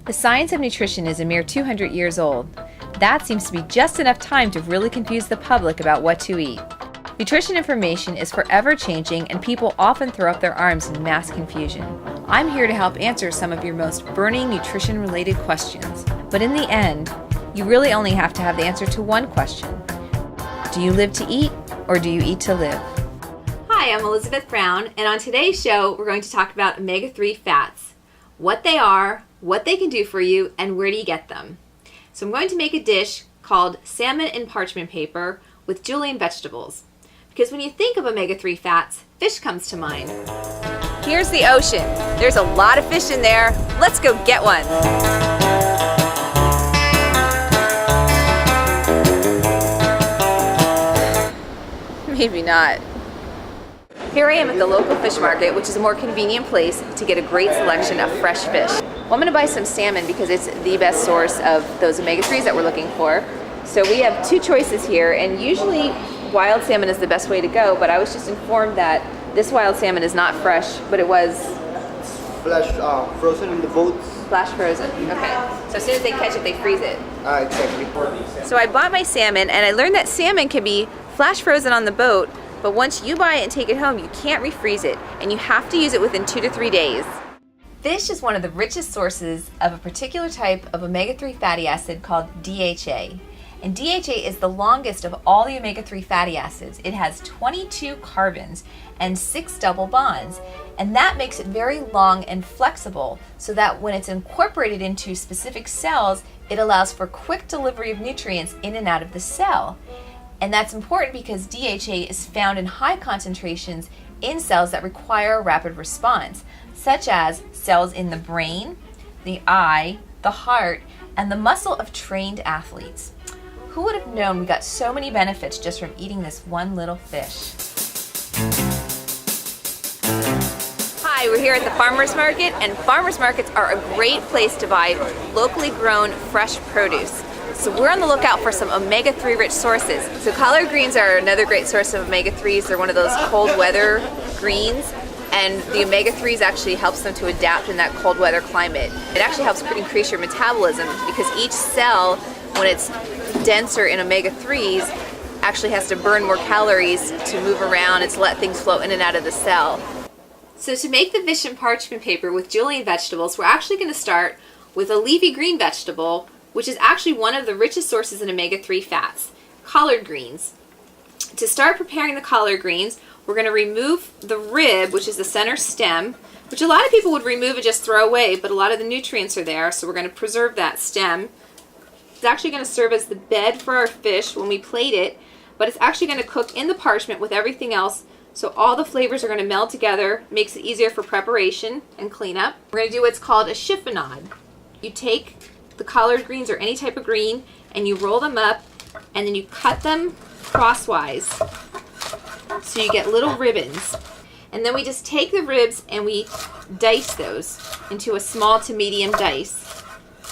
The science of nutrition is a mere 200 years old. That seems to be just enough time to really confuse the public about what to eat. Nutrition information is forever changing, and people often throw up their arms in mass confusion. I'm here to help answer some of your most burning nutrition-related questions. But in the end, you really only have to have the answer to one question. Do you live to eat, or do you eat to live? Hi, I'm Elizabeth Brown, and on today's show, we're going to talk about omega-3 fats. What they are, what they can do for you, and where do you get them. So I'm going to make a dish called salmon in parchment paper with julienne vegetables. Because when you think of omega-3 fats, fish comes to mind. Here's the ocean. There's a lot of fish in there. Let's go get one. Maybe not. Here I am at the local fish market, which is a more convenient place to get a great selection of fresh fish. Well, I'm going to buy some salmon because it's the best source of those omega-3s that we're looking for. So we have two choices here, and usually wild salmon is the best way to go, but I was just informed that this wild salmon is not fresh, but it was flash frozen in the boats. Flash frozen. Okay. So as soon as they catch it, they freeze it. Exactly. So I bought my salmon, and I learned that salmon can be flash frozen on the boat, but once you buy it and take it home, you can't refreeze it, and you have to use it within 2 to 3 days. Fish is one of the richest sources of a particular type of omega-3 fatty acid called DHA. And DHA is the longest of all the omega-3 fatty acids. It has 22 carbons and 6 double bonds. And that makes it very long and flexible so that when it's incorporated into specific cells, it allows for quick delivery of nutrients in and out of the cell. And that's important because DHA is found in high concentrations in cells that require a rapid response, such as cells in the brain, the eye, the heart, and the muscle of trained athletes. Who would have known we got so many benefits just from eating this one little fish? Hi, we're here at the farmers market, and farmers markets are a great place to buy locally grown fresh produce. So we're on the lookout for some omega-3 rich sources. So collard greens are another great source of omega-3s. They're one of those cold weather greens, and the omega-3s actually helps them to adapt in that cold weather climate. It actually helps increase your metabolism because each cell, when it's denser in omega-3s, actually has to burn more calories to move around and to let things flow in and out of the cell. So to make the fish in parchment paper with julienne vegetables, we're actually going to start with a leafy green vegetable, which is actually one of the richest sources in omega-3 fats, collard greens. To start preparing the collard greens, we're going to remove the rib, which is the center stem, which a lot of people would remove and just throw away, but a lot of the nutrients are there, so we're going to preserve that stem. It's actually going to serve as the bed for our fish when we plate it, but it's actually going to cook in the parchment with everything else, so all the flavors are going to meld together, makes it easier for preparation and cleanup. We're going to do what's called a chiffonade. You take the collard greens or any type of green and you roll them up and then you cut them crosswise so you get little ribbons. And then we just take the ribs and we dice those into a small to medium dice.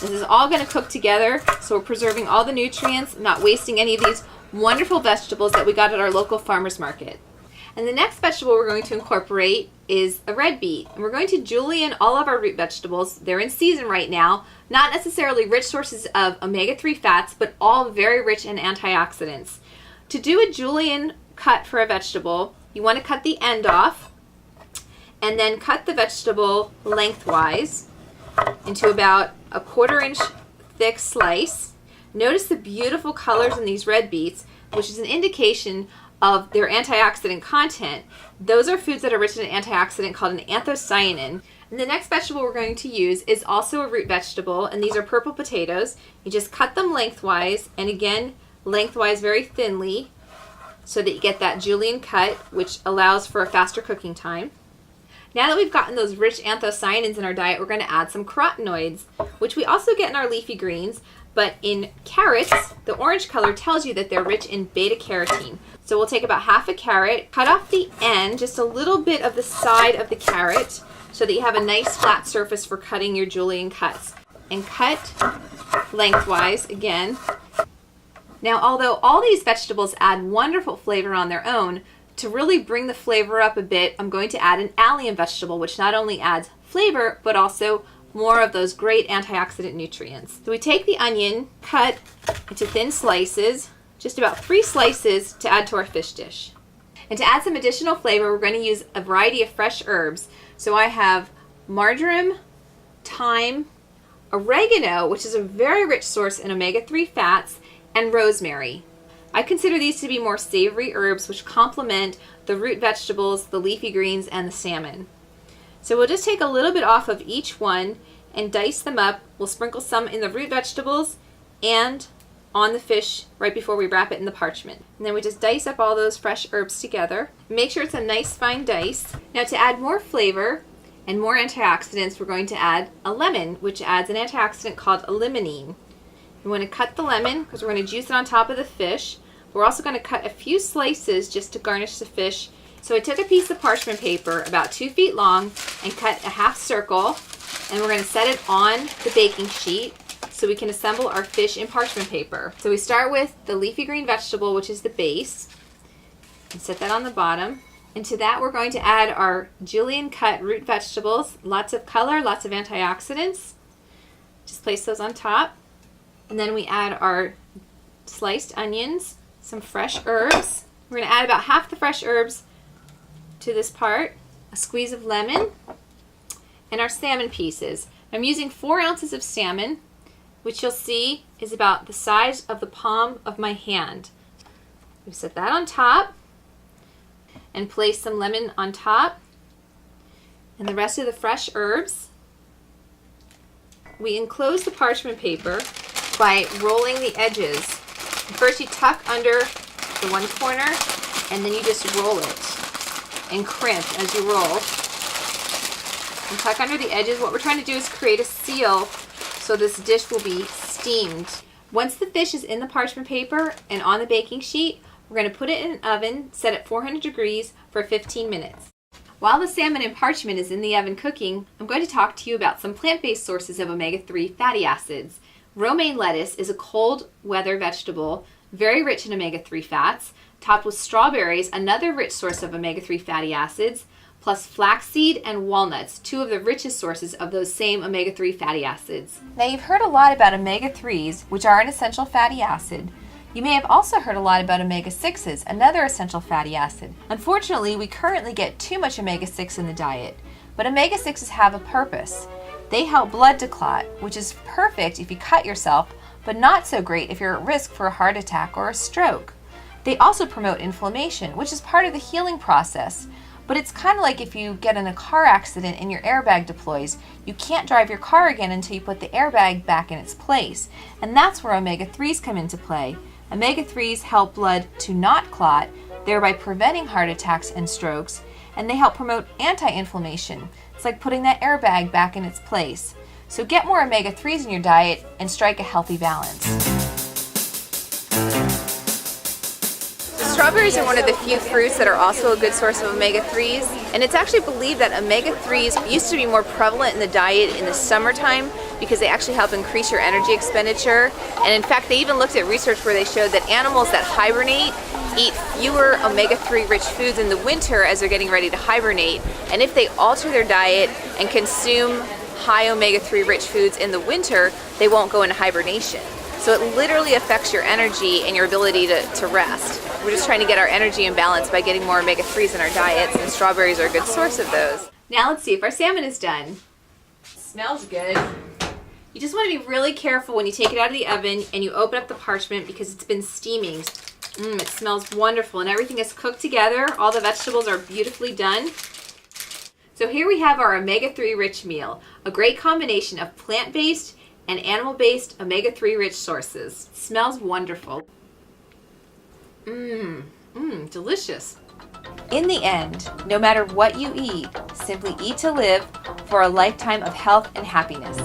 This is all going to cook together, so we're preserving all the nutrients, not wasting any of these wonderful vegetables that we got at our local farmers market. And the next vegetable we're going to incorporate is a red beet. And we're going to julienne all of our root vegetables. They're in season right now. Not necessarily rich sources of omega-3 fats, but all very rich in antioxidants. To do a julienne cut for a vegetable, you want to cut the end off and then cut the vegetable lengthwise into about a 1/4 inch thick slice. Notice the beautiful colors in these red beets, which is an indication of their antioxidant content. Those are foods that are rich in an antioxidant called an anthocyanin. And the next vegetable we're going to use is also a root vegetable, and these are purple potatoes. You just cut them lengthwise, and again, lengthwise very thinly, so that you get that julienne cut, which allows for a faster cooking time. Now that we've gotten those rich anthocyanins in our diet, we're going to add some carotenoids, which we also get in our leafy greens, but in carrots, the orange color tells you that they're rich in beta-carotene. So we'll take about half a carrot, cut off the end, just a little bit of the side of the carrot, so that you have a nice flat surface for cutting your julienne cuts. And cut lengthwise again. Now, although all these vegetables add wonderful flavor on their own, to really bring the flavor up a bit, I'm going to add an allium vegetable, which not only adds flavor, but also more of those great antioxidant nutrients. So we take the onion, cut into thin slices, just about 3 slices to add to our fish dish. And to add some additional flavor, we're going to use a variety of fresh herbs. So I have marjoram, thyme, oregano, which is a very rich source in omega-3 fats, and rosemary. I consider these to be more savory herbs which complement the root vegetables, the leafy greens, and the salmon. So we'll just take a little bit off of each one and dice them up. We'll sprinkle some in the root vegetables and on the fish right before we wrap it in the parchment. And then we just dice up all those fresh herbs together. Make sure it's a nice fine dice. Now to add more flavor and more antioxidants, we're going to add a lemon, which adds an antioxidant called limonene. We want to cut the lemon because we're going to juice it on top of the fish. We're also going to cut a few slices just to garnish the fish. So I took a piece of parchment paper about 2 feet long and cut a half circle, and we're going to set it on the baking sheet so we can assemble our fish in parchment paper. So we start with the leafy green vegetable, which is the base, and set that on the bottom. And to that we're going to add our julienne cut root vegetables, lots of color, lots of antioxidants. Just place those on top. And then we add our sliced onions, some fresh herbs. We're going to add about half the fresh herbs to this part, a squeeze of lemon, and our salmon pieces. I'm using 4 ounces of salmon, which you'll see is about the size of the palm of my hand. We set that on top and place some lemon on top and the rest of the fresh herbs. We enclose the parchment paper by rolling the edges. First you tuck under the one corner and then you just roll it and crimp as you roll. And tuck under the edges. What we're trying to do is create a seal so this dish will be steamed. Once the fish is in the parchment paper and on the baking sheet, we're going to put it in an oven set at 400 degrees for 15 minutes. While the salmon and parchment is in the oven cooking, I'm going to talk to you about some plant-based sources of omega-3 fatty acids. Romaine lettuce is a cold weather vegetable, very rich in omega-3 fats, topped with strawberries, another rich source of omega-3 fatty acids, plus flaxseed and walnuts, 2 of the richest sources of those same omega-3 fatty acids. Now you've heard a lot about omega-3s, which are an essential fatty acid. You may have also heard a lot about omega-6s, another essential fatty acid. Unfortunately, we currently get too much omega-6 in the diet, but omega-6s have a purpose. They help blood to clot, which is perfect if you cut yourself, but not so great if you're at risk for a heart attack or a stroke. They also promote inflammation, which is part of the healing process. But it's kind of like if you get in a car accident and your airbag deploys, you can't drive your car again until you put the airbag back in its place. And that's where omega-3s come into play. Omega-3s help blood to not clot, thereby preventing heart attacks and strokes, and they help promote anti-inflammation. It's like putting that airbag back in its place. So get more omega-3s in your diet and strike a healthy balance. Strawberries are one of the few fruits that are also a good source of omega-3s, and it's actually believed that omega-3s used to be more prevalent in the diet in the summertime because they actually help increase your energy expenditure. And in fact, they even looked at research where they showed that animals that hibernate eat fewer omega-3 rich foods in the winter as they're getting ready to hibernate. And if they alter their diet and consume high omega-3 rich foods in the winter, they won't go into hibernation. So it literally affects your energy and your ability to rest. We're just trying to get our energy in balance by getting more omega-3s in our diets, and strawberries are a good source of those. Now let's see if our salmon is done. Smells good. You just want to be really careful when you take it out of the oven and you open up the parchment because it's been steaming. It smells wonderful and everything is cooked together. All the vegetables are beautifully done. So here we have our omega-3 rich meal, a great combination of plant-based and animal-based omega-3 rich sources. It smells wonderful. Delicious. In the end, no matter what you eat, simply eat to live for a lifetime of health and happiness.